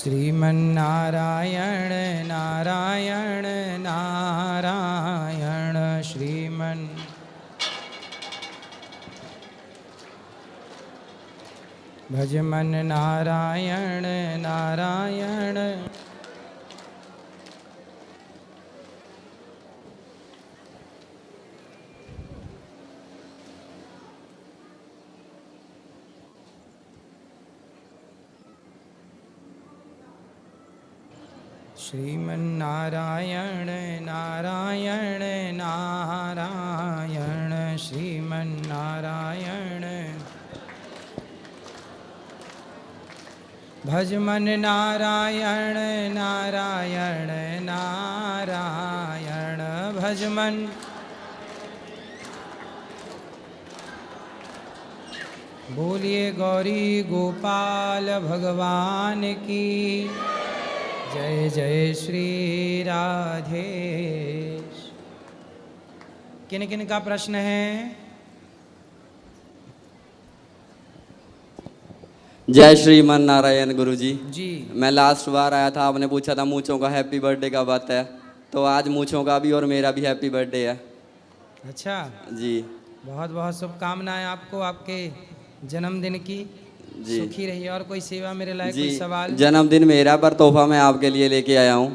श्रीमन्नारायण नारायण नारायण श्रीमन् भजमन नारायण नारायण श्रीमन्नारायण नारायण नारायण श्रीमन्नारायण भजमन नारायण नारायण नारायण भजमन बोलिए गौरी गोपाल भगवान की जय जय श्री राधे। किन किन का प्रश्न है? जय श्रीमन नारायण गुरुजी। जी मैं लास्ट बार आया था, आपने पूछा था मूंछों का हैप्पी बर्थडे का बात है, तो आज मूंछों का भी और मेरा भी हैप्पी बर्थडे है। अच्छा जी बहुत बहुत शुभकामनाएं आपको आपके जन्मदिन की। जी सुखी रहिए। और कोई सेवा मेरे लायक जी। कोई सवाल? जन्मदिन मेरा पर तोहफा मैं आपके लिए लेके आया हूँ।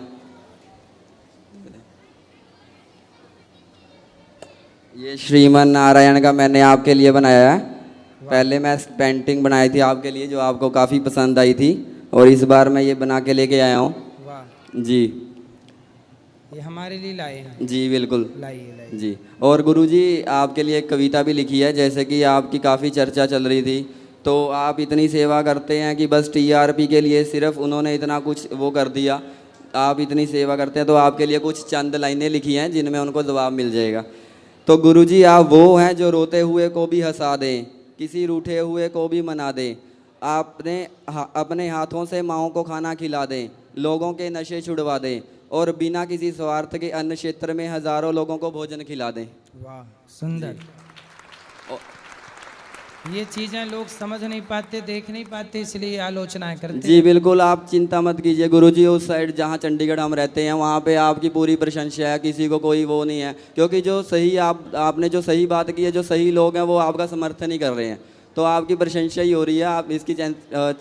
ये श्रीमन नारायण का मैंने आपके लिए बनाया है। पहले मैं पेंटिंग बनाई थी आपके लिए जो आपको काफ़ी पसंद आई थी, और इस बार मैं ये बना के लेके आया हूँ। वाह जी ये हमारे लिए लाए हैं। जी बिल्कुल लाइए लाइए। जी। और गुरुजी आपके लिए एक कविता भी लिखी है, जैसे कि आपकी काफ़ी चर्चा चल रही थी, तो आप इतनी सेवा करते हैं कि बस टीआरपी के लिए सिर्फ उन्होंने इतना कुछ वो कर दिया। आप इतनी सेवा करते हैं तो आपके लिए कुछ चंद लाइनें लिखी हैं जिनमें उनको जवाब मिल जाएगा। तो गुरुजी आप वो हैं जो रोते हुए को भी हंसा दें, किसी रूठे हुए को भी मना दें, अपने हाथों से माँओं को खाना खिला दें, लोगों के नशे छुड़वा दें, और बिना किसी स्वार्थ के अन्न क्षेत्र में हज़ारों लोगों को भोजन खिला दें। वाह सुंदर। ये चीज़ें लोग समझ नहीं पाते, देख नहीं पाते, इसलिए आलोचनाएं करते जी बिल्कुल। आप चिंता मत कीजिए गुरुजी, उस साइड जहाँ चंडीगढ़ हम रहते हैं वहाँ पे आपकी पूरी प्रशंसा है, किसी को कोई वो नहीं है, क्योंकि जो सही आपने जो सही बात की है, जो सही लोग हैं वो आपका समर्थन ही कर रहे हैं, तो आपकी प्रशंसा ही हो रही है। आप इसकी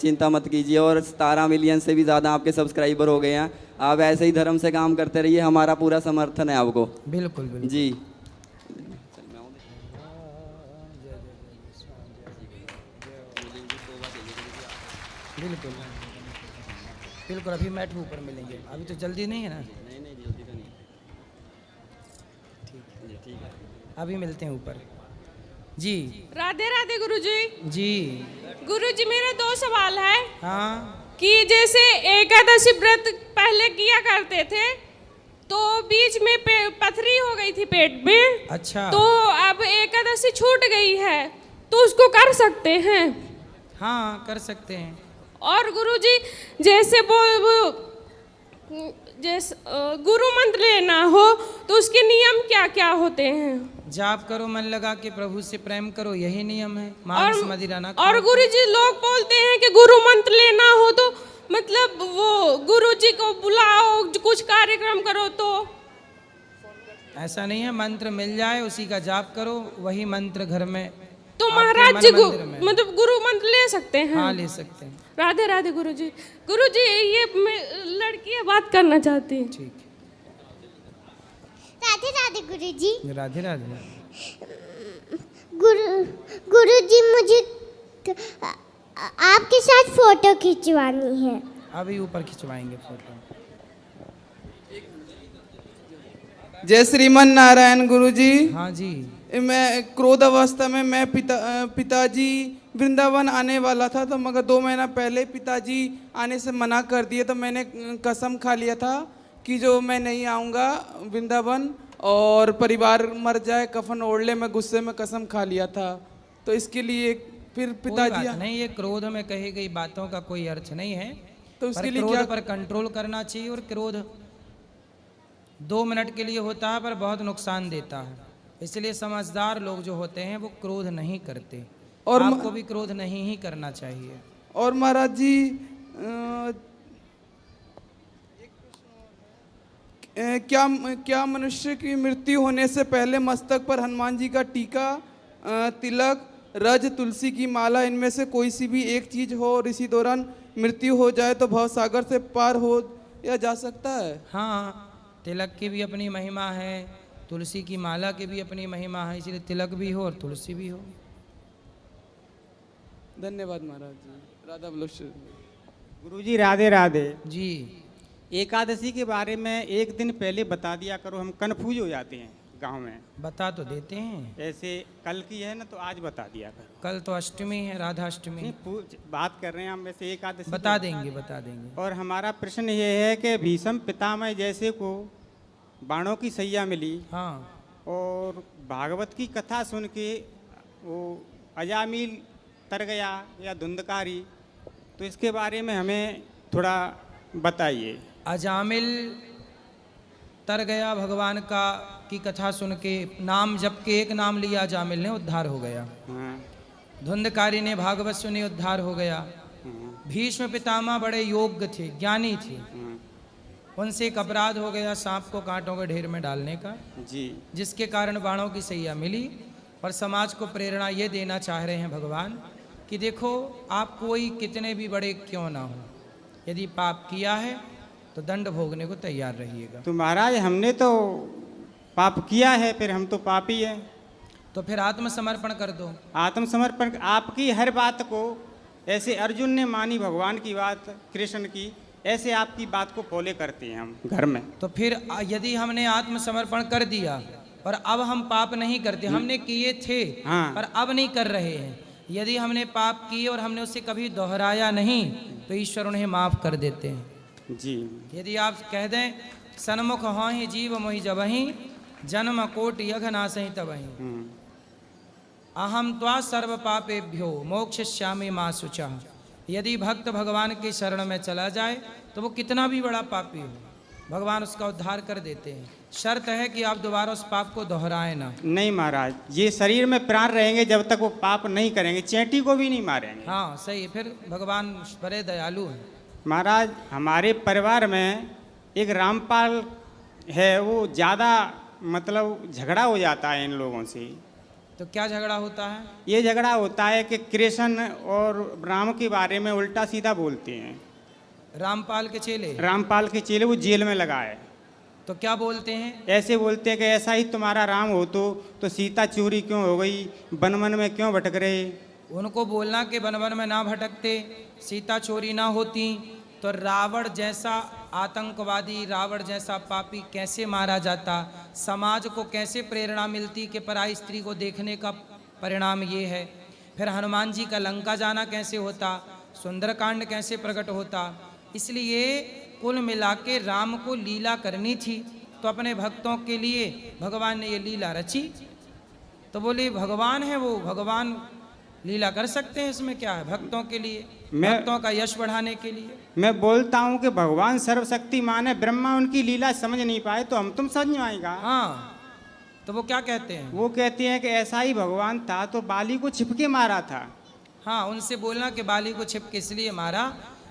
चिंता मत कीजिए। और 17 मिलियन से भी ज़्यादा आपके सब्सक्राइबर हो गए हैं। आप ऐसे ही धर्म से काम करते रहिए, हमारा पूरा समर्थन है आपको। बिल्कुल बिल्कुल जी बिल्कुल बिल्कुल। अभी मैट ऊपर मिलेंगे, अभी तो जल्दी नहीं है ना। नहीं नहीं जल्दी तो नहीं। ठीक है अभी मिलते हैं ऊपर। जी राधे राधे गुरुजी। जी गुरुजी मेरे 2 सवाल है। हाँ कि जैसे एकादशी व्रत पहले किया करते थे तो बीच में पथरी हो गई थी पेट में। अच्छा तो अब एकादशी छूट गई है तो उसको कर सकते हैं? हाँ कर सकते हैं। और गुरुजी जैसे जैसे गुरु मंत्र लेना हो तो उसके नियम क्या क्या होते हैं? जाप करो, मन लगा के प्रभु से प्रेम करो, यही नियम है। मांस मदिरा ना खाओ। और गुरुजी लोग बोलते हैं कि गुरु मंत्र लेना हो तो मतलब वो गुरुजी को बुलाओ, कुछ कार्यक्रम करो। तो ऐसा नहीं है, मंत्र मिल जाए उसी का जाप करो, वही मंत्र घर में। तो महाराज जी मतलब गुरु मंत्र ले सकते हैं? हाँ ले सकते हैं। राधे राधे गुरुजी। गुरुजी ये लड़कियां बात करना चाहती हैं। ठीक राधे राधे गुरुजी। राधे राधे। गुरुजी मुझे आपके साथ फोटो खिंचवानी है। अभी ऊपर खिंचवाएंगे फोटो। जय श्रीमन नारायण गुरुजी। हाँ जी। मैं क्रोध अवस्था में मैं पिताजी वृंदावन आने वाला था, तो मगर 2 महीना पहले पिताजी आने से मना कर दिए, तो मैंने कसम खा लिया था कि जो मैं नहीं आऊँगा वृंदावन और परिवार मर जाए कफन ओढ़ ले, मैं गुस्से में कसम खा लिया था। तो इसके लिए फिर पिताजी नहीं, ये क्रोध में कही गई बातों का कोई अर्थ नहीं है। तो उसके लिए क्रोध क्या पर कंट्रोल करना चाहिए। और क्रोध 2 मिनट के लिए होता है पर बहुत नुकसान देता है, इसलिए समझदार लोग जो होते हैं वो क्रोध नहीं करते। और आपको भी क्रोध नहीं ही करना चाहिए। और महाराज जी क्या मनुष्य की मृत्यु होने से पहले मस्तक पर हनुमान जी का टीका, तिलक, रज, तुलसी की माला, इनमें से कोई सी भी एक चीज हो और इसी दौरान मृत्यु हो जाए तो भवसागर से पार हो या जा सकता है? हाँ, तिलक की भी अपनी महिमा है, तुलसी की माला की भी अपनी महिमा है, इसलिए तिलक भी हो और तुलसी भी हो। धन्यवाद महाराज जी। राधा बलोच। गुरुजी राधे राधे। जी। एकादशी के बारे में एक दिन पहले बता दिया करो, हम कन्फ्यूज हो जाते हैं गांव में। बता तो देते हैं। ऐसे कल की है ना, तो आज बता दिया करो। कल तो अष्टमी है, राधा अष्टमी। नहीं, बात कर रहे हैं हम वैसे एकादशी। बता देंगे, बता देंगे। और हमारा प्रश्न ये है कि भीष्म पितामह जैसे को बाणों की सैया मिली, हाँ, और भागवत की कथा सुन के वो अजामिल तर गया या धुंधकारी, तो इसके बारे में हमें थोड़ा बताइए। अजामिल तर गया भगवान का की कथा सुन के, नाम जप के एक नाम लिया अजामिल ने, उद्धार हो गया। हाँ, धुंधकारी ने भागवत सुनी, उद्धार हो गया। हाँ, भीष्म पितामह बड़े योग्य थे, ज्ञानी थे, हाँ, उनसे एक अपराध हो गया सांप को कांटों के ढेर में डालने का, जी, जिसके कारण बाणों की सैया मिली। और समाज को प्रेरणा ये देना चाह रहे हैं भगवान कि देखो, आप कोई कितने भी बड़े क्यों ना हो, यदि पाप किया है तो दंड भोगने को तैयार रहिएगा। तो महाराज हमने तो पाप किया है, फिर हम तो पापी हैं। तो फिर आत्मसमर्पण कर दो। आत्मसमर्पण, आपकी हर बात को ऐसे अर्जुन ने मानी भगवान की बात, कृष्ण की, ऐसे आपकी बात को फॉलो करते हैं हम घर में। तो फिर यदि हमने आत्मसमर्पण कर दिया और अब हम पाप नहीं करते, हमने किए थे हाँ। पर अब नहीं कर रहे हैं, यदि हमने पाप किए और हमने उसे कभी दोहराया नहीं तो ईश्वर उन्हें माफ कर देते हैं। जी, यदि आप कह दें सन्मुख हों ही जीव मोहि जबहि, जन्म कोट यघ नासहि तबहि, अहम त्वा सर्व पापेभ्यो मोक्षयिष्यामि मा शुचः। यदि भक्त भगवान की शरण में चला जाए तो वो कितना भी बड़ा पापी हो, भगवान उसका उद्धार कर देते हैं। शर्त है कि आप दोबारा उस पाप को दोहराएं ना। नहीं महाराज, ये शरीर में प्राण रहेंगे जब तक वो पाप नहीं करेंगे, चेंटी को भी नहीं मारेंगे। हाँ सही, फिर भगवान बड़े दयालु हैं। महाराज हमारे परिवार में एक रामपाल है, वो ज़्यादा मतलब झगड़ा हो जाता है इन लोगों से। तो क्या झगड़ा होता है? ये झगड़ा होता है कि कृष्ण और राम के बारे में उल्टा सीधा बोलते हैं। रामपाल के चेले? रामपाल के चेले, वो जेल में लगा है। तो क्या बोलते हैं? ऐसे बोलते हैं कि ऐसा ही तुम्हारा राम हो तो सीता चोरी क्यों हो गई, वन वन में क्यों भटक रहे। उनको बोलना कि वन वन में ना भटकते, सीता चोरी ना होती तो रावण जैसा आतंकवादी, रावण जैसा पापी कैसे मारा जाता, समाज को कैसे प्रेरणा मिलती कि पराई स्त्री को देखने का परिणाम ये है। फिर हनुमान जी का लंका जाना कैसे होता, सुंदरकांड कैसे प्रकट होता। इसलिए कुल मिला के राम को लीला करनी थी, तो अपने भक्तों के लिए भगवान ने ये लीला रची। तो बोले भगवान है वो, भगवान लीला कर सकते हैं, इसमें क्या है, भक्तों के लिए, भक्तों का यश बढ़ाने के लिए। मैं बोलता हूँ कि भगवान सर्वशक्तिमान है, ब्रह्मा उनकी लीला समझ नहीं पाए तो हम तुम समझ आएगा। हाँ, तो वो क्या कहते हैं? वो कहते हैं कि ऐसा ही भगवान था तो बाली को छिपके मारा था। हाँ, उनसे बोलना कि बाली को छिपके इसलिए मारा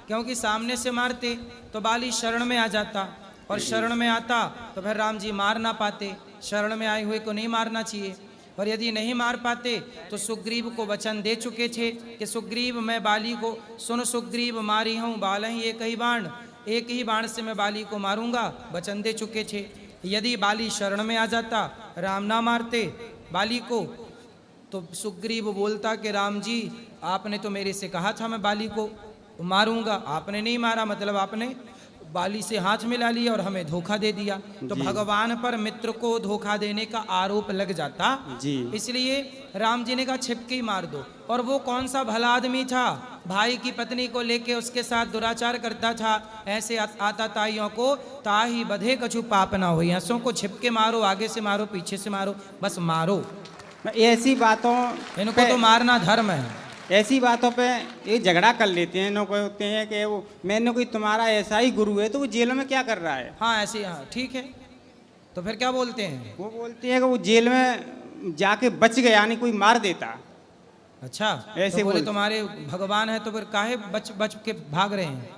क्योंकि सामने से मारते तो बाली शरण में आ जाता, और शरण में आता तो फिर राम जी मार ना पाते। शरण में आए हुए को नहीं मारना चाहिए। और यदि नहीं मार पाते तो सुग्रीव को वचन दे चुके थे कि सुग्रीव मैं बाली को, सुन सुग्रीव मारी हूँ बाल ही एक ही बाण, एक ही बाण से मैं बाली को मारूंगा, वचन दे चुके थे। यदि बाली शरण में आ जाता, राम ना मारते बाली को, तो सुग्रीव बोलता कि राम जी आपने तो मेरे से कहा था मैं बाली को मारूंगा, आपने नहीं मारा, मतलब आपने बाली से हाथ मिला लिया और हमें धोखा दे दिया। तो भगवान पर मित्र को धोखा देने का आरोप लग जाता जी। इसलिए राम जी ने कहा छिपके ही मार दो। और वो कौन सा भला आदमी था, भाई की पत्नी को लेके उसके साथ दुराचार करता था। ऐसे आता ताइयों को ताही बधे कछु पाप ना हो, ऐसों को छिपके मारो, आगे से मारो, पीछे से मारो, बस मारो। ऐसी बातों इनको तो मारना धर्म है। ऐसी बातों पे ये झगड़ा कर लेते हैं। लोग कहते हैं कि वो मैंने कोई तुम्हारा ऐसा ही गुरु है तो वो जेल में क्या कर रहा है। हाँ ऐसे, हाँ ठीक है। तो फिर क्या बोलते हैं? वो बोलते हैं कि वो जेल में जाके बच गया, यानी कोई मार देता। अच्छा, ऐसे तो बोले बोलते। तुम्हारे भगवान है तो फिर काहे बच बच के भाग रहे हैं?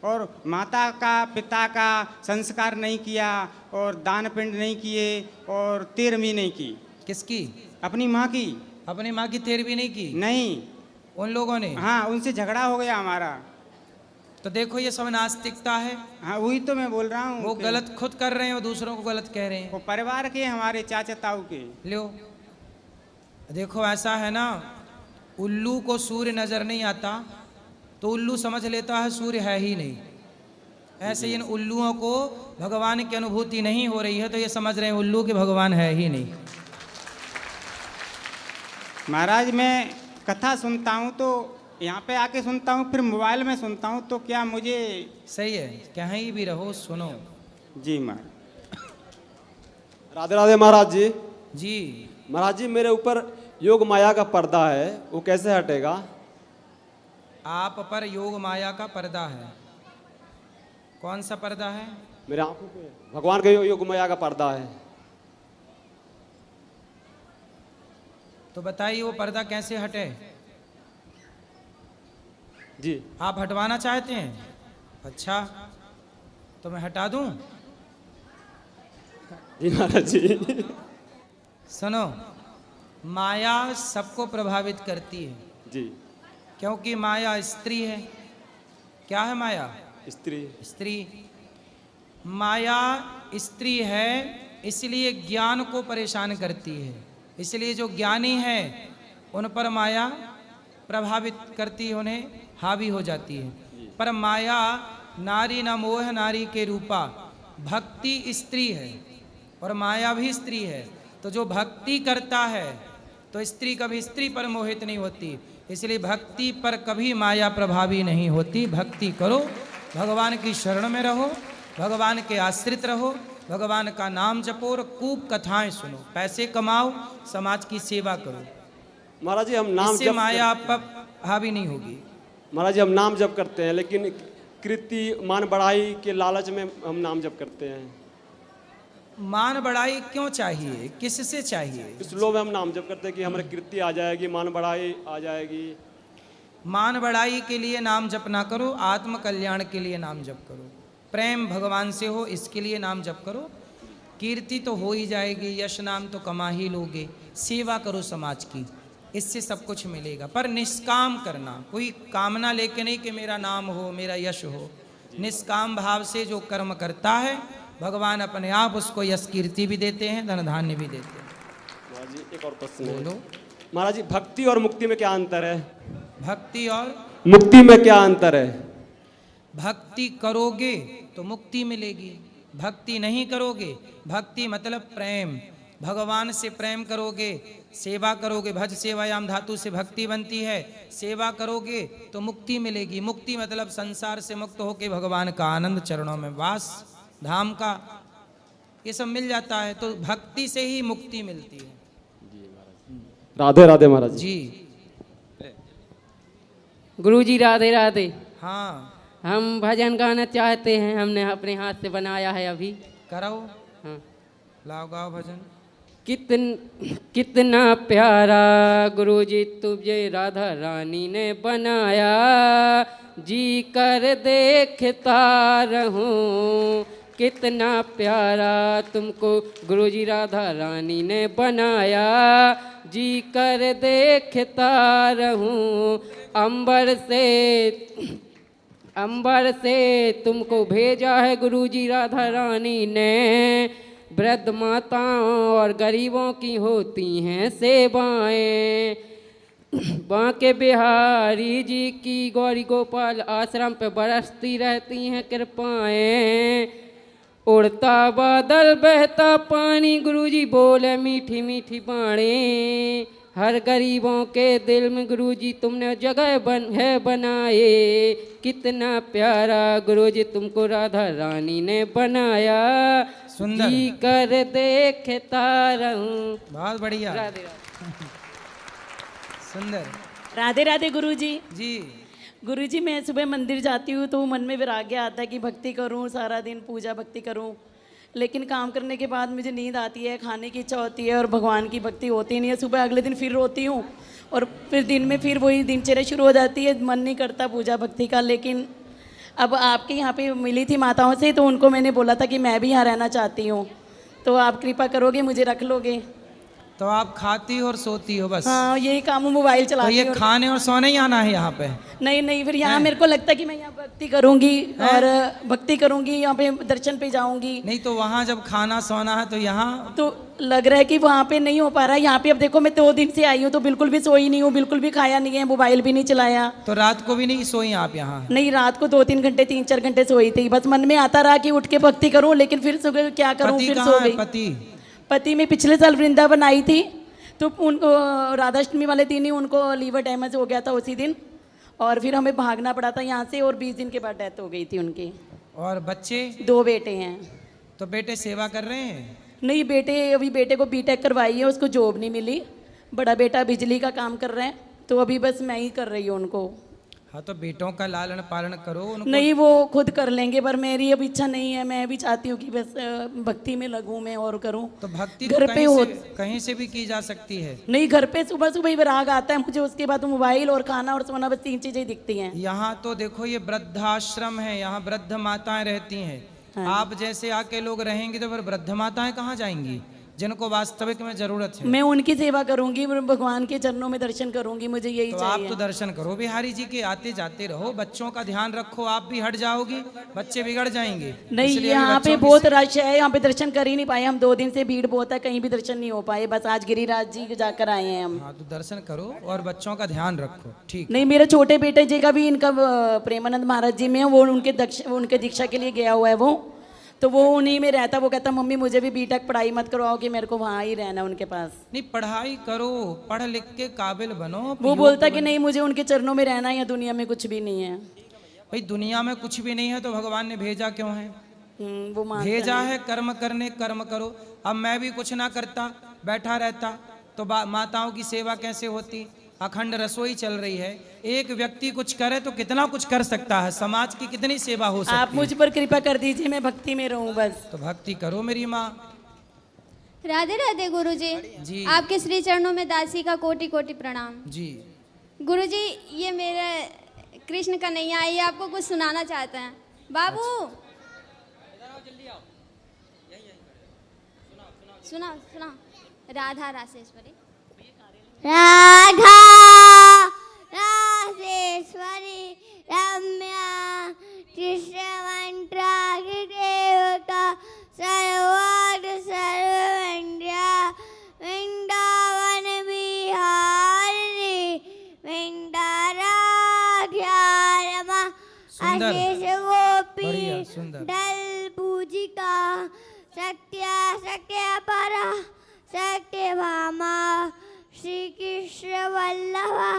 और माता का पिता का संस्कार नहीं किया और दान पिंड नहीं किए और तेरहवीं नहीं की। किसकी? अपनी माँ की। अपनी माँ की 13वीं नहीं की नहीं, उन लोगों ने? हाँ, उनसे झगड़ा हो गया हमारा। तो देखो ये सब नास्तिकता है। हाँ, वही तो मैं बोल रहा हूँ। वो कि गलत खुद कर रहे हैं और दूसरों को गलत कह रहे हैं। वो परिवार के हमारे चाचा ताऊ के। लो देखो ऐसा है ना, उल्लू को सूर्य नजर नहीं आता तो उल्लू समझ लेता है सूर्य है ही नहीं। ऐसे इन उल्लुओं को भगवान की अनुभूति नहीं हो रही है तो ये समझ रहे हैं उल्लू के भगवान है ही नहीं। महाराज मैं कथा सुनता हूँ तो यहाँ पे आके सुनता हूँ, फिर मोबाइल में सुनता हूँ, तो क्या मुझे? सही है, कहीं भी रहो सुनो। जी महाराज। राधे राधे महाराज जी। जी महाराज जी, मेरे ऊपर योग माया का पर्दा है, वो कैसे हटेगा? आप पर योग माया का पर्दा है। कौन सा पर्दा है? मेरे आंखों पे भगवान के योग माया का पर्दा है। तो बताइए वो पर्दा कैसे हटे? जी आप हटवाना चाहते हैं? अच्छा तो मैं हटा दूं? जी महाराज जी। सुनो, माया सबको प्रभावित करती है जी। क्योंकि माया स्त्री है। क्या है माया? स्त्री। स्त्री। माया स्त्री है इसलिए ज्ञान को परेशान करती है, इसलिए जो ज्ञानी है उन पर माया प्रभावित करती है, उन्हें हावी हो जाती है। पर माया नारी न मोह नारी के रूपा, भक्ति स्त्री है और माया भी स्त्री है। तो जो भक्ति करता है तो स्त्री कभी स्त्री पर मोहित नहीं होती, इसलिए भक्ति पर कभी माया प्रभावी नहीं होती। भक्ति करो, भगवान की शरण में रहो, भगवान के आश्रित रहो, भगवान का नाम जपो और खूब कथाएं सुनो, पैसे कमाओ, समाज की सेवा करो। महाराज जी, हम नाम इससे जप माया आप पर हावी नहीं होगी। महाराज जी, हम नाम जप करते हैं, लेकिन कृति मान बढ़ाई के लालच में हम नाम जप करते हैं। मान बढ़ाई क्यों चाहिए? किससे चाहिए? इस लोभ में हम नाम जप करते हैं कि हमारी कृति आ जाएगी, मान बढ़ाई आ जाएगी। मान बढ़ाई के लिए नाम जप ना करो, आत्म कल्याण के लिए नाम जप करो। प्रेम भगवान से हो इसके लिए नाम जप करो। कीर्ति तो हो ही जाएगी, यश नाम तो कमा ही लोगे। सेवा करो समाज की, इससे सब कुछ मिलेगा। पर निष्काम करना, कोई कामना लेके नहीं कि मेरा नाम हो, मेरा यश हो। निष्काम भाव से जो कर्म करता है भगवान अपने आप उसको यश कीर्ति भी देते हैं, धन धान्य भी देते हैं। महाराज जी, एक और प्रश्न है। बोलो। महाराज जी, भक्ति और मुक्ति में क्या अंतर है? भक्ति और मुक्ति में क्या अंतर है? भक्ति करोगे तो मुक्ति मिलेगी, भक्ति नहीं करोगे, भक्ति मतलब प्रेम, भगवान से प्रेम करोगे, सेवा करोगे, भज सेवायाम धातु से भक्ति बनती है, सेवा करोगे तो मुक्ति मिलेगी। मुक्ति मतलब संसार से मुक्त होके भगवान का आनंद, चरणों में वास, धाम का, ये सब मिल जाता है। तो भक्ति से ही मुक्ति मिलती है। राधे राधे महाराज जी। जी गुरुजी राधे राधे। हाँ, हम भजन गाना चाहते हैं, हमने अपने हाथ से बनाया है अभी। करो, हाँ। लाओ गाओ भजन। कितना प्यारा गुरुजी तुझे राधा रानी ने बनाया, जी कर देखता रहूं। कितना प्यारा तुमको गुरुजी राधा रानी ने बनाया, जी कर देखता रहूं। अंबर से तुमको भेजा है गुरुजी राधा रानी ने। वृद्ध माताओं और गरीबों की होती हैं सेवाएं। बांके बिहारी जी की गौरी गोपाल आश्रम पे बरसती रहती हैं कृपाएं। उड़ता बादल बहता पानी गुरुजी बोले मीठी मीठी बाणी। हर गरीबों के दिल में गुरुजी तुमने जगह बनाए। कितना प्यारा गुरुजी तुमको राधा रानी ने बनाया, सुंदर। जी कर देखता रहूं। बहुत बढ़िया, राधे राधे। सुंदर। राधे राधे गुरुजी। जी गुरुजी, मैं सुबह मंदिर जाती हूँ तो मन में वैराग्य आता है कि भक्ति करूँ, सारा दिन पूजा भक्ति करूँ, लेकिन काम करने के बाद मुझे नींद आती है, खाने की इच्छा होती है और भगवान की भक्ति होती नहीं है। सुबह अगले दिन फिर रोती हूँ और फिर दिन में फिर वही दिनचर्या शुरू हो जाती है, मन नहीं करता पूजा भक्ति का। लेकिन अब आपके यहाँ पे मिली थी माताओं से, तो उनको मैंने बोला था कि मैं भी यहाँ रहना चाहती हूँ, तो आप कृपा करोगे, मुझे रख लोगे? तो आप खाती हो और सोती हो बस? हाँ, यही काम, मोबाइल तो चलाती ये हूँ। खाने और सोने ही आना है यहाँ पे? नहीं नहीं, फिर यहाँ मेरे को लगता है कि मैं यहाँ भक्ति करूँगी और भक्ति करूँगी, यहाँ पे दर्शन पे जाऊँगी। नहीं तो वहाँ जब खाना सोना है तो यहाँ तो लग रहा है कि वहाँ पे नहीं हो पा रहा है। यहाँ पे अब देखो, मैं 2 दिन से आई हूँ तो बिल्कुल भी सोई नहीं हूँ, बिल्कुल भी खाया नहीं है, मोबाइल भी नहीं चलाया। तो रात को भी नहीं सोई आप यहाँ? नहीं, रात को 2-3 घंटे 3-4 घंटे सोई थी। बस मन में आता रहा कि उठ के भक्ति करूँ, लेकिन फिर सुबह क्या करूँ, पति फिर कहाँ सो है? गई। पति में पिछले साल वृंदावन आई थी, तो उनको राधाष्टमी वाले दिन ही उनको लीवर डैमेज हो गया था उसी दिन, और फिर हमें भागना पड़ा था यहाँ से, और 20 दिन के बाद डेथ हो गई थी उनकी। और बच्चे? 2 बेटे हैं। तो बेटे सेवा कर रहे हैं? नहीं, अभी बेटे को बीटेक करवाई है, उसको जॉब नहीं मिली। बड़ा बेटा बिजली का काम कर रहे हैं, तो अभी बस मैं ही कर रही हूँ उनको। हाँ, तो बेटों का लालन पालन करो उनको। नहीं, वो खुद कर लेंगे, पर मेरी अब इच्छा नहीं है। मैं भी चाहती हूँ कि बस भक्ति में लगूं मैं और करूं। तो भक्ति घर तो पे हो, कहीं से भी की जा सकती है। नहीं, घर पे सुबह सुबह ही विराग आता है मुझे, उसके बाद मोबाइल और खाना और सोना, बस 3 चीजें दिखती हैं। यहाँ तो देखो, ये वृद्धाश्रम है, यहाँ वृद्ध माताएं रहती हैं। आप जैसे आके लोग रहेंगे तो फिर वृद्ध माताएं कहाँ जाएंगी, जिनको वास्तविक में जरूरत है? मैं उनकी सेवा करूंगी, भगवान के चरणों में दर्शन करूंगी, मुझे यही तो चाहिए। आप तो दर्शन करो बिहारी जी के, आते जाते रहो, बच्चों का ध्यान रखो। आप भी हट जाओगी, बच्चे बिगड़ जाएंगे। नहीं, इसलिए यहाँ पे बच्चों की बहुत रश है, यहाँ पे दर्शन कर ही नहीं पाए हम। 2 दिन से भीड़ बहुत है, कहीं भी दर्शन नहीं हो पाए। बस आज गिरिराज जी जाकर आए हैं हम। हाँ, तो दर्शन करो और बच्चों का ध्यान रखो, ठीक? नहीं, मेरे छोटे बेटे जी का भी, इनका प्रेमानंद महाराज जी में, वो उनके दीक्षा के लिए गया हुआ है वो, तो वो उन्हीं में रहता। वो कहता मम्मी मुझे भी बीटेक पढ़ाई मत करवाओ, कि मेरे को वहाँ ही रहना उनके पास। नहीं, पढ़ाई करो, पढ़ लिख के काबिल बनो। वो बोलता कि नहीं, मुझे उनके चरणों में रहना है, या दुनिया में कुछ भी नहीं है। भाई, दुनिया में कुछ भी नहीं है तो भगवान ने भेजा क्यों है? वो भेजा है कर्म करने, कर्म करो। अब मैं भी कुछ ना करता, बैठा रहता, तो माताओं की सेवा कैसे होती? अखंड रसोई चल रही है, एक व्यक्ति कुछ करे तो कितना कुछ कर सकता है, समाज की कितनी सेवा हो सकती है। आप मुझ पर कृपा कर दीजिए, मैं भक्ति में रहूं बस। तो भक्ति करो मेरी माँ। राधे राधे गुरुजी जी। आपके श्री चरणों में दासी का कोटि कोटि प्रणाम जी। गुरुजी। ये मेरे कृष्ण कन्हैया, ये आपको कुछ सुनाना चाहते हैं। बाबू सुना सुना। राधा रासेश्वरी, राधा रासेश्वरी रम्या कृष्ण मंत्रागी देवता सर्वाद सर्वंड्या वृंदावन बिहारी वृंदाराध्या रमा सुंदर, अशेष गोपी बढ़िया, सुंदर। दल पूजिका सत्या सत्य परा सत्य भामा श्री कृष्ण वल्लभा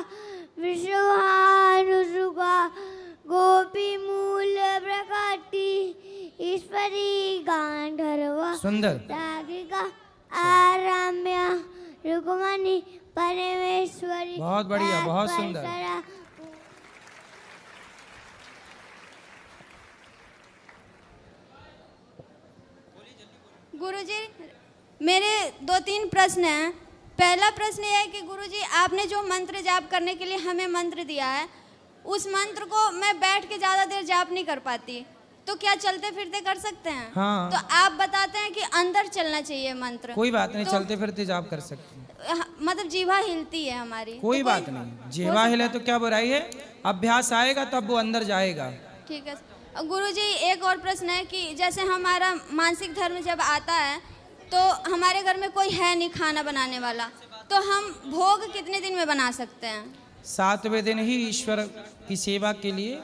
विश्वभानुसुगा गोपी मूल प्रकृति ईश्वरी गांधर्व सुंदर। राधिका आराम्य रुक्मणी परमेश्वरी। बहुत बढ़िया, बहुत सुंदर। गुरुजी मेरे 2-3 प्रश्न हैं। पहला प्रश्न यह है कि गुरुजी आपने जो मंत्र जाप करने के लिए हमें मंत्र दिया है, उस मंत्र को मैं बैठ के ज़्यादा देर जाप नहीं कर पाती, तो क्या चलते फिरते कर सकते हैं? हाँ। तो आप बताते हैं कि अंदर चलना चाहिए मंत्र। कोई बात नहीं, तो, चलते फिरते जाप कर सकते हैं। मतलब जीवा हिलती है हमारी। कोई तो बात नहीं, जीवा हिले तो क्या बुराई है, अभ्यास आएगा तब वो अंदर जाएगा। ठीक है गुरुजी। एक और प्रश्न है कि जैसे हमारा मानसिक धर्म जब आता है तो हमारे घर में कोई है नहीं खाना बनाने वाला, तो हम भोग कितने दिन में बना सकते हैं? 7वें दिन ही ईश्वर की सेवा के लिए।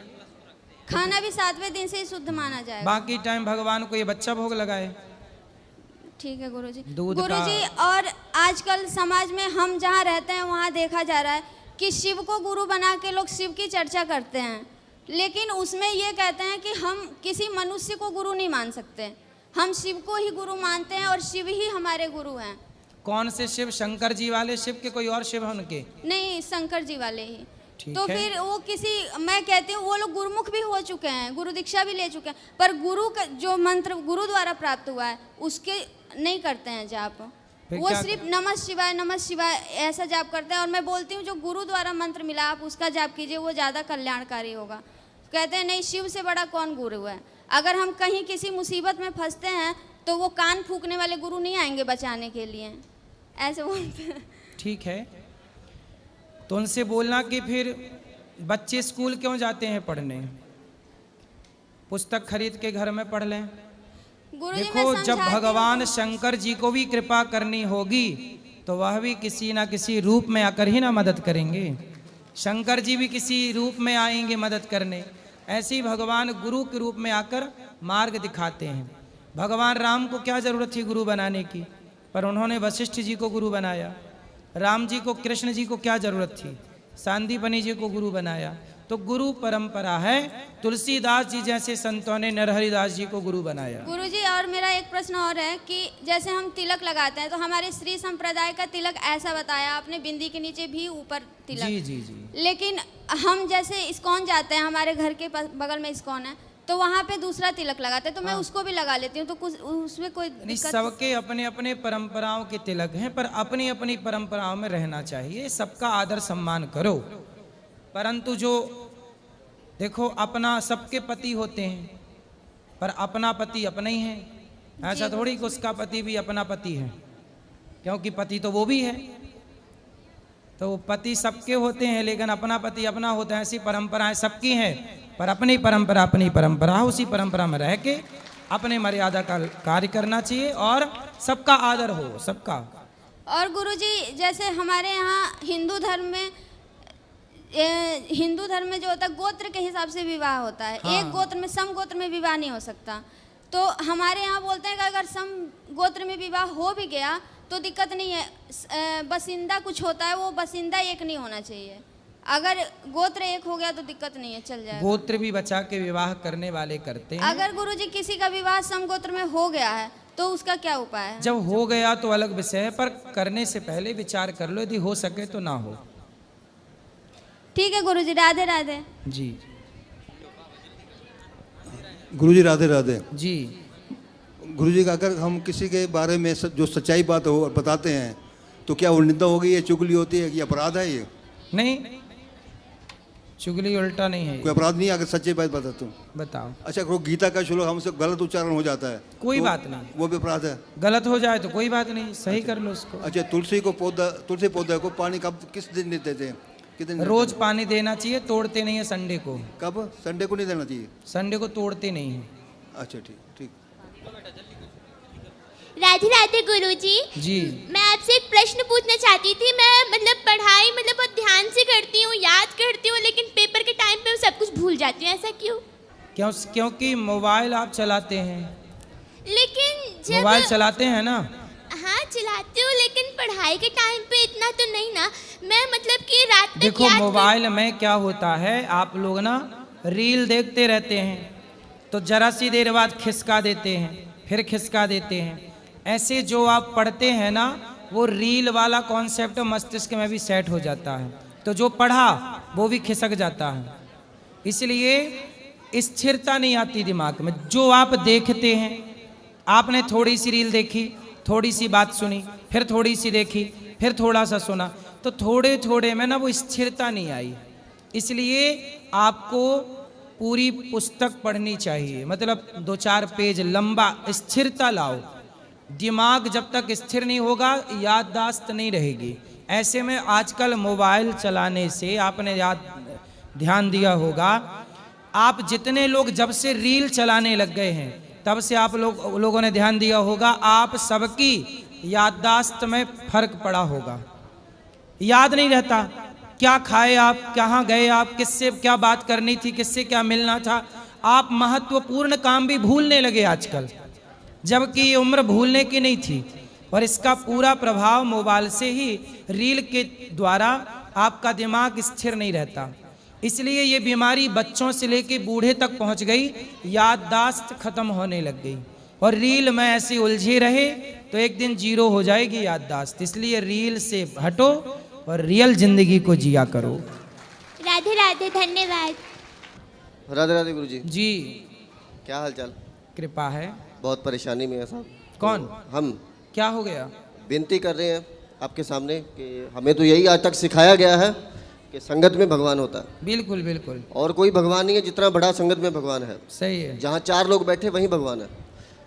खाना भी 7वें दिन से ही शुद्ध माना जाएगा। बाकी टाइम भगवान को ये बच्चा भोग लगाए। ठीक है गुरुजी। दूध का। गुरुजी, और आजकल समाज में हम जहाँ रहते हैं वहाँ देखा जा रहा है कि शिव को गुरु बना के लोग शिव की चर्चा करते हैं, लेकिन उसमें ये कहते हैं कि हम किसी मनुष्य को गुरु नहीं मान सकते, हम शिव को ही गुरु मानते हैं और शिव ही हमारे गुरु हैं। कौन से शिव? शंकर जी वाले शिव के कोई और शिव हैं उनके? नहीं, शंकर जी वाले ही। ठीक तो है। फिर वो मैं कहती हूँ वो लोग गुरुमुख भी हो चुके हैं, गुरु दीक्षा भी ले चुके हैं, पर गुरु का जो मंत्र गुरु द्वारा प्राप्त हुआ है उसके नहीं करते हैं जाप। वो सिर्फ नमः शिवाय ऐसा जाप करते हैं। और मैं बोलती हूँ जो गुरु द्वारा मंत्र मिला आप उसका जाप कीजिए, वो ज़्यादा कल्याणकारी होगा। कहते हैं नहीं शिव से बड़ा कौन गुरु है। अगर हम कहीं किसी मुसीबत में फंसते हैं तो वो कान फूकने वाले गुरु नहीं आएंगे बचाने के लिए, ऐसे बोलते हैं। ठीक है, तो उनसे बोलना कि फिर बच्चे स्कूल क्यों जाते हैं पढ़ने, पुस्तक खरीद के घर में पढ़ लें। गुरुजी देखो मैं जब समझाती भगवान हूँ। शंकर जी को भी कृपा करनी होगी तो वह भी किसी ना किसी रूप में आकर ही ना मदद करेंगे। शंकर जी भी किसी रूप में आएंगे मदद करने, ऐसे ही भगवान गुरु के रूप में आकर मार्ग दिखाते हैं। भगवान राम को क्या जरूरत थी गुरु बनाने की, पर उन्होंने वशिष्ठ जी को गुरु बनाया। राम जी को, कृष्ण जी को क्या जरूरत थी, सांदीपनी जी को गुरु बनाया। तो गुरु परंपरा है। तुलसीदास जी जैसे संतों ने नरहरिदास जी को गुरु बनाया। गुरुजी और मेरा एक प्रश्न और है कि जैसे हम तिलक लगाते हैं तो हमारे श्री संप्रदाय का तिलक ऐसा बताया आपने, बिंदी के नीचे भी ऊपर तिलक। जी जी जी। लेकिन हम जैसे इस्कॉन जाते हैं, हमारे घर के बगल में इस्कॉन है, तो वहाँ पे दूसरा तिलक लगाते हैं, तो मैं उसको भी लगा लेती हूँ, तो कुछ उसमें कोई दिक्कत? सबके अपने अपने परंपराओं के तिलक हैं, पर अपनी अपनी परंपराओं में रहना चाहिए। सबका आदर सम्मान करो, परंतु जो देखो अपना सबके पति होते हैं, पर अपना पति अपना ही है। ऐसा थोड़ी कि उसका पति भी अपना पति है, क्योंकि पति तो वो भी है। तो पति सबके होते हैं लेकिन अपना पति अपना होता है। ऐसी परंपराएं सबकी हैं, पर अपनी परंपरा उसी परंपरा में रह के अपने मर्यादा का कार्य करना चाहिए और सबका आदर हो, सबका। और गुरुजी जैसे हमारे यहाँ हिंदू धर्म में जो होता है गोत्र के हिसाब से विवाह होता है। हाँ। एक गोत्र में, सम गोत्र में विवाह नहीं हो सकता। तो हमारे यहाँ बोलते हैं कि अगर सम गोत्र में विवाह हो भी गया तो दिक्कत नहीं है, बसिंदा कुछ होता है, वो बसिंदा एक नहीं होना चाहिए। अगर गोत्र एक हो गया तो दिक्कत नहीं है, चल जाएगा। गोत्र भी बचा के विवाह करने वाले करते हैं। अगर गुरुजी किसी का विवाह सम गोत्र में हो गया है तो उसका क्या उपाय है? जब हो गया तो अलग विषय है, पर करने से पहले विचार कर लो, यदि हो सके तो ना हो। ठीक है गुरुजी, राधे राधे जी। गुरुजी राधे राधे जी। गुरुजी का अगर हम किसी के बारे में जो सच्चाई बात हो और बताते हैं तो क्या वो निंदा होगी, ये चुगली होती है कि अपराध है? ये नहीं, चुगली उल्टा नहीं है। कोई अपराध नहीं है अगर सच्चाई बात बताते हो? बताओ। अच्छा, गीता का श्लोक हमसे गलत उच्चारण हो जाता है, कोई तो बात नहीं, वो भी अपराध है? गलत हो जाए तो कोई बात नहीं, सही कर लो उसको। अच्छा, तुलसी पौधा को पानी कब किस दिन देते थे? कितने? रोज पानी देना चाहिए, तोड़ते नहीं है संडे को। कब? संडे को नहीं देना चाहिए? संडे को तोड़ते नहीं है। अच्छा ठीक ठीक। राधे राधे गुरुजी। जी। मैं आपसे एक प्रश्न पूछना चाहती थी। मैं पढ़ाई बहुत ध्यान से करती हूँ, याद करती हूँ, लेकिन पेपर के टाइम पे सब कुछ भूल जाती हूँ, ऐसा क्यों? क्योंकि मोबाइल आप चलाते हैं। लेकिन जब मोबाइल चलाते हैं ना? हाँ चलाती हूँ, लेकिन पढ़ाई के टाइम पे इतना तो नहीं ना। मैं कि रात तक देखो मोबाइल में क्या होता है, आप लोग ना रील देखते रहते हैं, तो जरा सी देर बाद खिसका देते हैं, फिर खिसका देते हैं। ऐसे जो आप पढ़ते हैं ना, वो रील वाला कॉन्सेप्ट मस्तिष्क में भी सेट हो जाता है, तो जो पढ़ा वो भी खिसक जाता है। इसलिए स्थिरता नहीं आती दिमाग में। जो आप देखते हैं, आपने थोड़ी सी रील देखी, थोड़ी सी बात सुनी, फिर थोड़ी सी देखी, फिर थोड़ा सा सुना, तो थोड़े थोड़े में ना वो स्थिरता नहीं आई। इसलिए आपको पूरी पुस्तक पढ़नी चाहिए, मतलब 2-4 पेज लंबा, स्थिरता लाओ। दिमाग जब तक स्थिर नहीं होगा याददाश्त नहीं रहेगी। ऐसे में आजकल मोबाइल चलाने से आपने ध्यान दिया होगा, आप जितने लोग जब से रील चलाने लग गए हैं तब से आप लोगों ने ध्यान दिया होगा, आप सबकी याददाश्त में फर्क पड़ा होगा। याद नहीं रहता क्या खाए आप, कहाँ गए आप, किससे क्या बात करनी थी, किससे क्या मिलना था। आप महत्वपूर्ण काम भी भूलने लगे आजकल, जबकि ये उम्र भूलने की नहीं थी। और इसका पूरा प्रभाव मोबाइल से ही, रील के द्वारा आपका दिमाग स्थिर नहीं रहता। इसलिए ये बीमारी बच्चों से लेके बूढ़े तक पहुंच गई, याददाश्त खत्म होने लग गई। और रील में ऐसे उलझे रहे तो एक दिन जीरो हो जाएगी याददाश्त। इसलिए रील से हटो और रियल जिंदगी को जिया करो। राधे राधे, धन्यवाद। राधे राधे गुरुजी। जी। क्या हाल चाल? कृपा है। बहुत परेशानी में है साहब। कौन? तो हम। क्या हो गया? विनती कर रहे हैं आपके सामने कि हमें तो यही आज तक सिखाया गया है कि संगत में भगवान होता है। बिल्कुल बिल्कुल। और कोई भगवान नहीं है जितना बड़ा संगत में भगवान है। सही है। जहाँ 4 लोग बैठे वहीं भगवान है।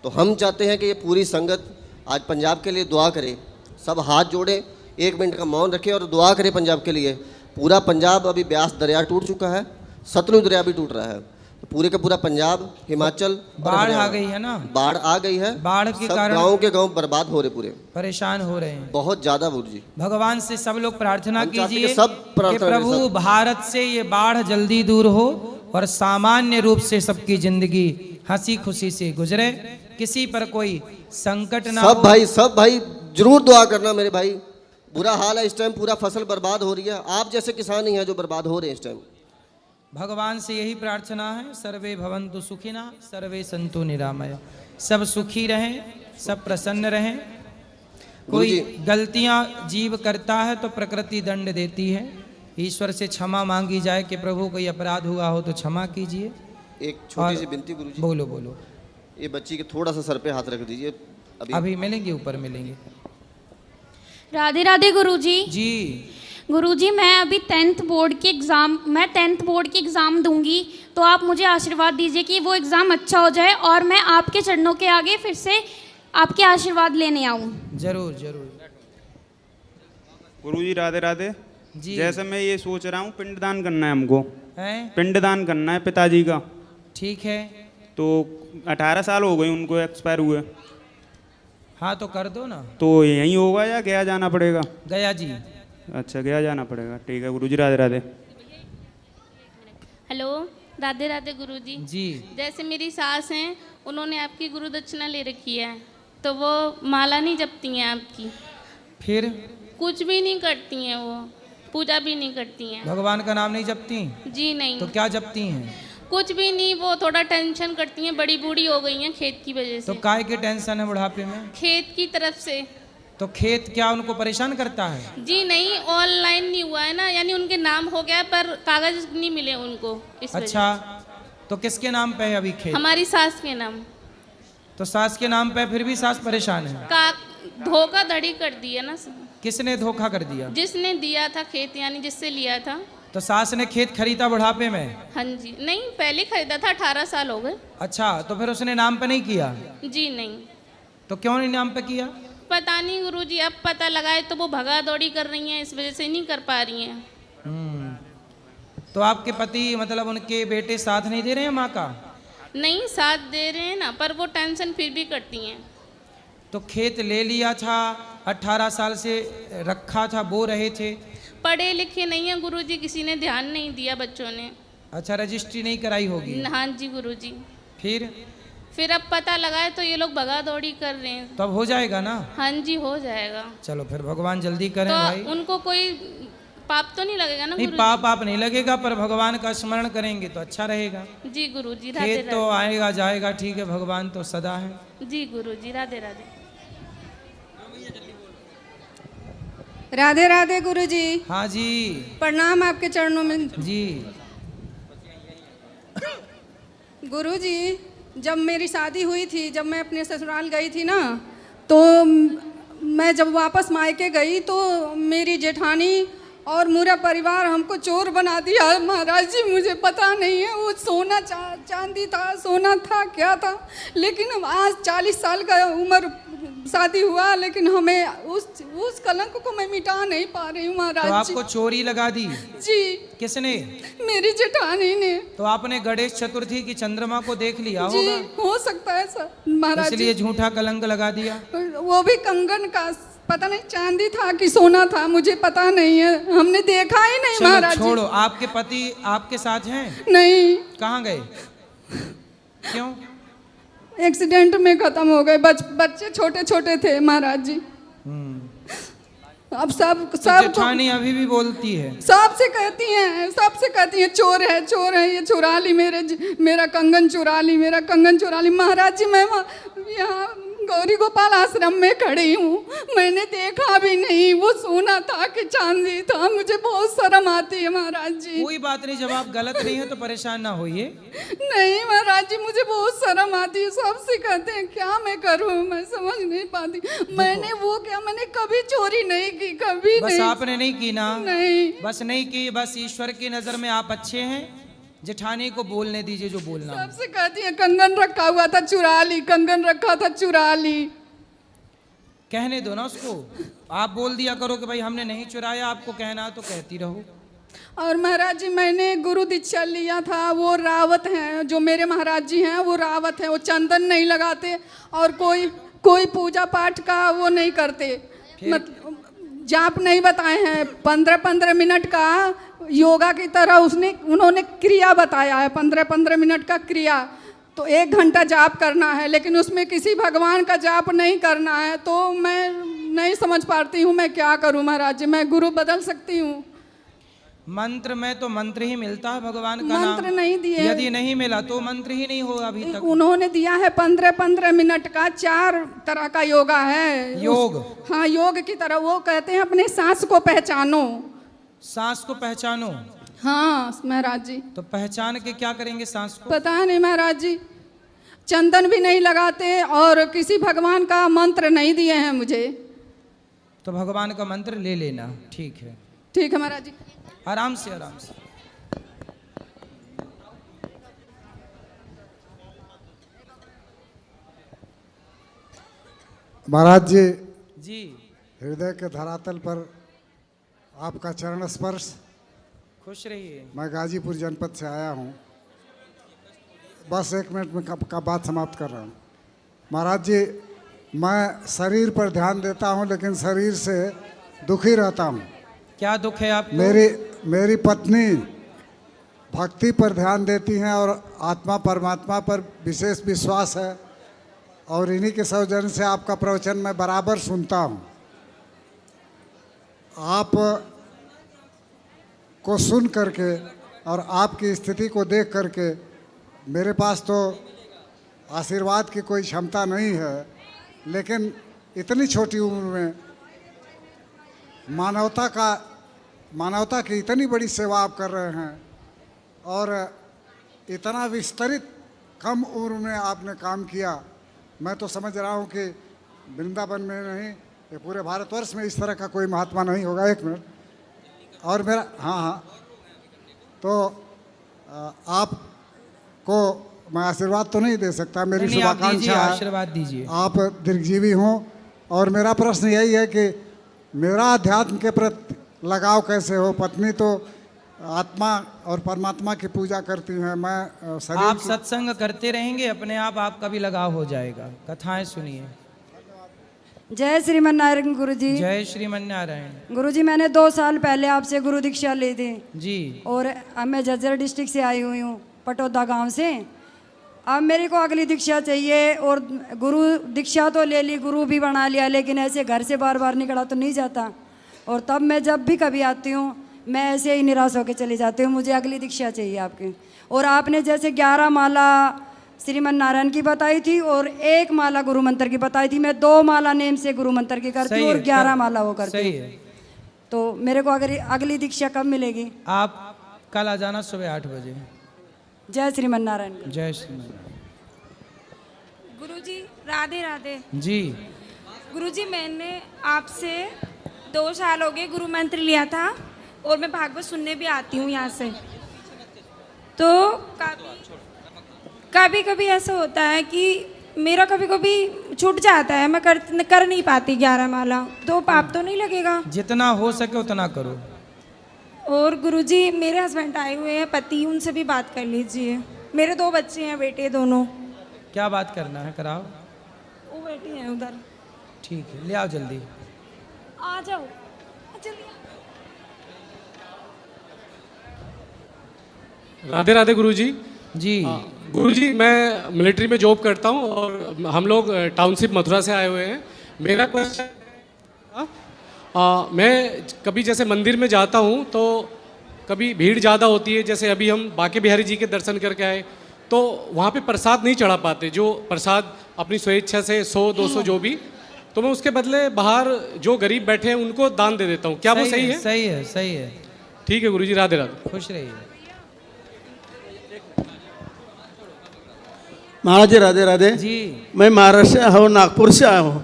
तो हम चाहते हैं कि ये पूरी संगत आज पंजाब के लिए दुआ करे, सब हाथ जोड़े, 1 मिनट का मौन रखे और दुआ करे पंजाब के लिए। पूरा पंजाब, अभी ब्यास दरिया टूट चुका है, सतलुज दरिया भी टूट रहा है, तो पूरे का पूरा पंजाब, हिमाचल, बाढ़ आ गई है ना, बाढ़ आ गई है, बाढ़ के कारण गाँव के गाँव बर्बाद हो रहे, पूरे परेशान हो रहे हैं बहुत ज्यादा। गुरु जी भगवान से सब लोग प्रार्थना हम चाहते हैं कीजिए कि सब कि प्रार्थना करें, प्रभु सब। भारत से ये बाढ़ जल्दी दूर हो और सामान्य रूप से सबकी जिंदगी हंसी खुशी से गुजरे, किसी पर कोई संकट ना हो। सब भाई जरूर दुआ करना मेरे भाई। बुरा हाल है इस टाइम, पूरा फसल बर्बाद हो रही है। आप जैसे किसान ही हैं जो बर्बाद हो रहे हैं इस टाइम। भगवान से यही प्रार्थना है, सर्वे भवन्तु सुखिना सर्वे सन्तु निरामया, सब सुखी रहें, सब प्रसन्न रहें। कोई गलतियां जीव करता है तो प्रकृति दंड देती है, ईश्वर से क्षमा मांगी जाए कि प्रभु कोई अपराध हुआ हो तो क्षमा कीजिए। एक छोटी सी विनती गुरु जी। बोलो बोलो। ये बच्ची के थोड़ा सा सर पे हाथ रख दीजिए। अभी मिलेंगे, ऊपर मिलेंगे। राधे राधे गुरुजी। जी गुरुजी, मैं अभी 10th बोर्ड के एग्ज़ाम दूंगी, तो आप मुझे आशीर्वाद दीजिए कि वो एग्ज़ाम अच्छा हो जाए और मैं आपके चरणों के आगे फिर से आपके आशीर्वाद लेने आऊँ। जरूर जरूर। गुरुजी राधे राधे जी। जैसे मैं ये सोच रहा हूँ, पिंडदान करना है हमको, है पिंडदान करना है पिताजी का। ठीक है। तो 18 साल हो गए उनको एक्सपायर हुए। हाँ तो कर दो ना। तो यहीं होगा या गया जाना पड़ेगा? गया जी। अच्छा, गया जाना पड़ेगा। ठीक है गुरुजी राधे राधे। हेलो, राधे राधे गुरुजी। जी। जैसे मेरी सास हैं, उन्होंने आपकी गुरु दक्षिणा ले रखी है, तो वो माला नहीं जपती हैं आपकी, फिर कुछ भी नहीं करती हैं, वो पूजा भी नहीं करती हैं। भगवान का नाम नहीं जपती? जी नहीं। तो क्या जपती हैं? कुछ भी नहीं, वो थोड़ा टेंशन करती हैं, बड़ी बूढ़ी हो गई हैं खेत की वजह से। तो काय की टेंशन है बुढ़ापे में? खेत की तरफ से। तो खेत क्या उनको परेशान करता है? जी नहीं, ऑनलाइन नहीं हुआ है ना, यानी उनके नाम हो गया पर कागज नहीं मिले उनको, इस वजह अच्छा, तो किसके नाम पे है अभी खेत? हमारी सास के नाम। तो सास के नाम पे, फिर भी सास परेशान है? धोखाधड़ी कर दी है ना। किसने धोखा कर दिया? जिसने दिया था खेत, यानी जिससे लिया था। तो सास ने खेत खरीदा बुढ़ापे में? हाँ जी, नहीं पहले खरीदा था, 18 साल हो गए। अच्छा, तो फिर उसने नाम पे नहीं किया? जी नहीं। तो क्यों नहीं नाम पे किया? पता नहीं गुरुजी, अब पता लगाए तो वो भगा दौड़ी कर रही हैं, इस वजह से नहीं कर पा रही हैं। तो आपके पति मतलब उनके बेटे साथ नहीं दे रहे हैं माँ का? नहीं, साथ दे रहे हैं ना, पर वो टेंशन फिर भी करती हैं। तो खेत ले लिया था, 18 साल से रखा था, बो रहे थे। पढ़े लिखे नहीं है गुरुजी, किसी ने ध्यान नहीं दिया बच्चों ने। अच्छा, रजिस्ट्री नहीं कराई होगी? हाँ जी गुरुजी। फिर अब पता लगाए तो ये लोग भगा दौड़ी कर रहे हैं। तो अब हो जाएगा ना? हाँ जी हो जाएगा। चलो फिर भगवान जल्दी करें तो भाई। उनको कोई पाप तो नहीं लगेगा ना? नहीं, पाप आप नहीं लगेगा, पर भगवान का स्मरण करेंगे तो अच्छा रहेगा। जी गुरुजी राधे खेत तो आएगा जाएगा, ठीक है, भगवान तो सदा है। जी गुरुजी राधे राधे। राधे राधे गुरुजी। हाँ जी, प्रणाम आपके चरणों में जी। गुरुजी, जब मेरी शादी हुई थी, जब मैं अपने ससुराल गई थी ना, तो मैं जब वापस मायके गई तो मेरी जेठानी और पूरा परिवार हमको चोर बना दिया। महाराज जी, मुझे पता नहीं है वो सोना चांदी था, सोना था, क्या था, लेकिन आज 40 साल का उम्र शादी हुआ, लेकिन हमें उस कलंक को मैं मिटा नहीं पा रही हूँ महाराज जी। तो आपको चोरी लगा दी? जी। किसने? मेरी जेठानी ने। तो आपने गणेश चतुर्थी की चंद्रमा को देख लिया जी, होगा? हो सकता है सर महाराज, इसलिए झूठा कलंक लगा दिया। वो भी कंगन का, पता नहीं चांदी था कि सोना था, मुझे पता नहीं है, हमने देखा ही नहीं महाराज जी। छोड़ो, आपके पति आपके साथ हैं? नहीं। कहाँ गए? क्यों? एक्सीडेंट में खत्म हो गए, बच्चे छोटे छोटे थे महाराज जी। अब सब जेठानी अभी भी बोलती है? सबसे कहती हैं चोर है, ये चुरा ली मेरा कंगन चुरा ली, मेरा कंगन चुरा ली। महाराज जी, मैं यहाँ गौरी गोपाल आश्रम में खड़ी हूँ, मैंने देखा भी नहीं, वो सोना था कि चांदी था। मुझे बहुत शर्म आती है महाराज जी। कोई बात नहीं, जब आप गलत नहीं है तो परेशान ना होइए। नहीं महाराज जी, मुझे बहुत शर्म आती है। सब सिखाते हैं, क्या मैं करूँ, मैं समझ नहीं पाती। मैंने वो क्या, मैंने कभी चोरी नहीं की, कभी बस नहीं। आपने नहीं की ना? नहीं, बस नहीं की। बस ईश्वर की नजर में आप अच्छे हैं। जेठानी को बोलने दीजिए जो बोलना हो। सबसे कहती है कंगन रखा हुआ था चुरा ली, कंगन रखा था चुरा ली। कहने दो ना उसको, आप बोल दिया करो कि भाई हमने नहीं चुराया, आपको कहना है तो कहती रहो। और महाराज जी मैंने गुरु दीक्षा लिया था, वो रावत हैं, जो मेरे महाराज जी हैं वो रावत हैं। वो चंदन नहीं लगाते और कोई पूजा पाठ का वो नहीं करते, मतलब जाप नहीं बताए हैं। 15-15 मिनट का योगा की तरह उन्होंने क्रिया बताया है, 15-15 मिनट का क्रिया। तो 1 घंटा जाप करना है, लेकिन उसमें किसी भगवान का जाप नहीं करना है। तो मैं नहीं समझ पाती हूँ मैं क्या करूँ महाराज जी। मैं गुरु बदल सकती हूँ? मंत्र में तो मंत्र ही मिलता है, भगवान का मंत्र नाम नहीं दिए। यदि नहीं मिला तो मंत्र ही नहीं होगा अभी तक। उन्होंने दिया है 15-15 मिनट का, 4 तरह का योगा है। योग? हाँ, योग की तरह। वो कहते हैं अपने सांस को पहचानो। सांस को पहचानो? हाँ महाराज जी। तो पहचान के क्या करेंगे सांस को? पता नहीं महाराज जी, चंदन भी नहीं लगाते और किसी भगवान का मंत्र नहीं दिए हैं मुझे। तो भगवान का मंत्र ले लेना। ठीक है, ठीक है महाराज जी। आराम से आराम से। महाराज जी, जी हृदय के धरातल पर आपका चरण स्पर्श। खुश रहिए। मैं गाजीपुर जनपद से आया हूँ, बस 1 मिनट में का बात समाप्त कर रहा हूँ। महाराज जी, मैं शरीर पर ध्यान देता हूँ लेकिन शरीर से दुखी रहता हूँ। क्या दुख है आपको? मेरी पत्नी भक्ति पर ध्यान देती हैं और आत्मा परमात्मा पर विशेष विश्वास है, और इन्हीं के सौजन्य से आपका प्रवचन मैं बराबर सुनता हूँ। आप को सुन करके और आपकी स्थिति को देख करके मेरे पास तो आशीर्वाद की कोई क्षमता नहीं है, लेकिन इतनी छोटी उम्र में मानवता की इतनी बड़ी सेवा आप कर रहे हैं और इतना विस्तृत कम उम्र में आपने काम किया। मैं तो समझ रहा हूँ कि वृंदावन में नहीं, ये पूरे भारतवर्ष में इस तरह का कोई महात्मा नहीं होगा। 1 मिनट और मेरा, हाँ, तो आपको मैं आशीर्वाद तो नहीं दे सकता, मेरी शुभाकांक्षा है, आशीर्वाद दीजिए। आप दीर्घजीवी हों। और मेरा प्रश्न यही है कि मेरा अध्यात्म के प्रति लगाव कैसे हो? पत्नी तो आत्मा और परमात्मा की पूजा करती हैं, मैं शरीर आप सत्संग करते रहेंगे, अपने आप आपका भी लगाव हो जाएगा। कथाएं सुनिए। जय श्रीमन नारायण गुरु जी। जय श्रीमन नारायण। गुरु जी, मैंने 2 साल पहले आपसे गुरु दीक्षा ली थी जी, और अब मैं झज्जर डिस्ट्रिक्ट से आई हुई हूँ, पटोदा गांव से। अब मेरे को अगली दीक्षा चाहिए, और गुरु दीक्षा तो ले ली, गुरु भी बना लिया, लेकिन ऐसे घर से बार बार निकला तो नहीं जाता। और तब मैं जब भी कभी आती हूँ मैं ऐसे ही निराश होकर चली जाती हूँ। मुझे अगली दीक्षा चाहिए आपकी। और आपने जैसे 11 माला श्रीमन नारायण की बताई थी और 1 माला गुरु मंत्र की बताई थी। मैं 2 माला नेम से गुरु मंत्र की करती हूँ और 11 माला वो करती हूँ। तो मेरे को अगर अगली दीक्षा कब मिलेगी? आप कल आ जाना सुबह 8 बजे। जय श्रीमन नारायण। जय श्रीमन। गुरुजी राधे राधे। जी गुरुजी, मैंने आपसे 2 साल हो गए गुरु मंत्र लिया था और मैं भागवत सुनने भी आती हूँ यहाँ से। तो कभी कभी ऐसा होता है कि मेरा कभी कभी छूट जाता है, मैं कर नहीं पाती 11 माला। तो पाप तो नहीं लगेगा? जितना हो सके उतना करो। और गुरुजी, मेरे हस्बैंड आए हुए हैं, पति, उनसे भी बात कर लीजिए। मेरे 2 बच्चे हैं, बेटे दोनों। क्या बात करना है? कराओ। वो बैठी हैं उधर। ठीक है, ले आओ जल्दी। आ जाओ जल्दी। राधे राधे गुरुजी। जी गुरुजी, मैं मिलिट्री में जॉब करता हूँ और हम लोग टाउनशिप मथुरा से आए हुए हैं। मेरा क्वेश्चन, मैं कभी जैसे मंदिर में जाता हूँ तो कभी भीड़ ज़्यादा होती है, जैसे अभी हम बांके बिहारी जी के दर्शन करके आए तो वहाँ पे प्रसाद नहीं चढ़ा पाते। जो प्रसाद अपनी स्वेच्छा से 100-200 जो भी, तो मैं उसके बदले बाहर जो गरीब बैठे हैं उनको दान दे देता हूँ। क्या वो सही है? सही है, सही है। ठीक है गुरुजी, राधे राधे। खुश रहिए। महाराज जी राधे राधे जी। मैं महाराष्ट्र से हूँ, नागपुर से आया हूँ।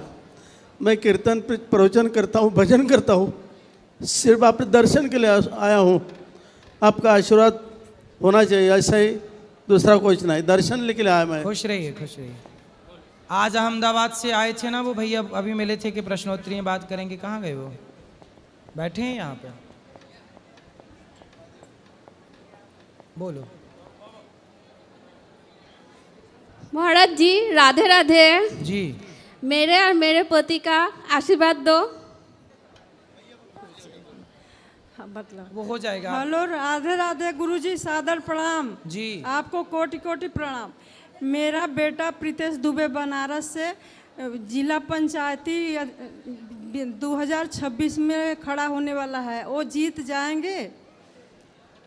मैं कीर्तन प्रवचन करता हूँ, भजन करता हूँ, सिर्फ आपके दर्शन के लिए आया हूँ। आपका आशीर्वाद होना चाहिए, ऐसा ही, दूसरा कुछ नहीं, दर्शन लेके लिए आया मैं। खुश रहिए, खुश रहिए। आज अहमदाबाद से आए थे ना वो भैया, अभी मिले थे कि प्रश्नोत्तरी में बात करेंगे, कहाँ गए वो? बैठे हैं यहाँ पे, बोलो। महाराज जी राधे राधे जी। मेरे और मेरे पति का आशीर्वाद दो। मतलब वो हो जाएगा। हेलो, राधे राधे गुरुजी, सादर प्रणाम जी। आपको कोटि कोटि प्रणाम। मेरा बेटा प्रीतेश दुबे बनारस से जिला पंचायती 2026 में खड़ा होने वाला है, वो जीत जाएंगे।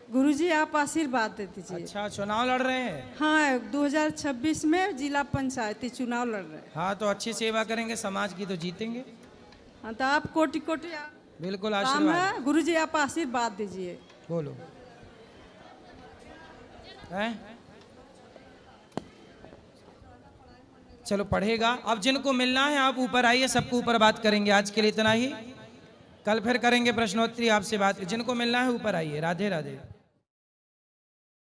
गुरुजी आप आशीर्वाद दे दीजिए। अच्छा, चुनाव लड़ रहे हैं? हाँ, 2026 में जिला पंचायती चुनाव लड़ रहे हैं। हाँ, तो अच्छी सेवा करेंगे समाज की तो जीतेंगे। हाँ, तो आप कोटि कोटि बिल्कुल काम आशीर्वाद है। गुरुजी आप आशीर्वाद दीजिए। बोलो। हैं? चलो पढ़ेगा। अब जिनको मिलना है आप ऊपर आइए, सबको ऊपर बात करेंगे। आज के लिए इतना ही, कल फिर करेंगे प्रश्नोत्तरी, आपसे बात। जिनको मिलना है ऊपर आइए। राधे राधे।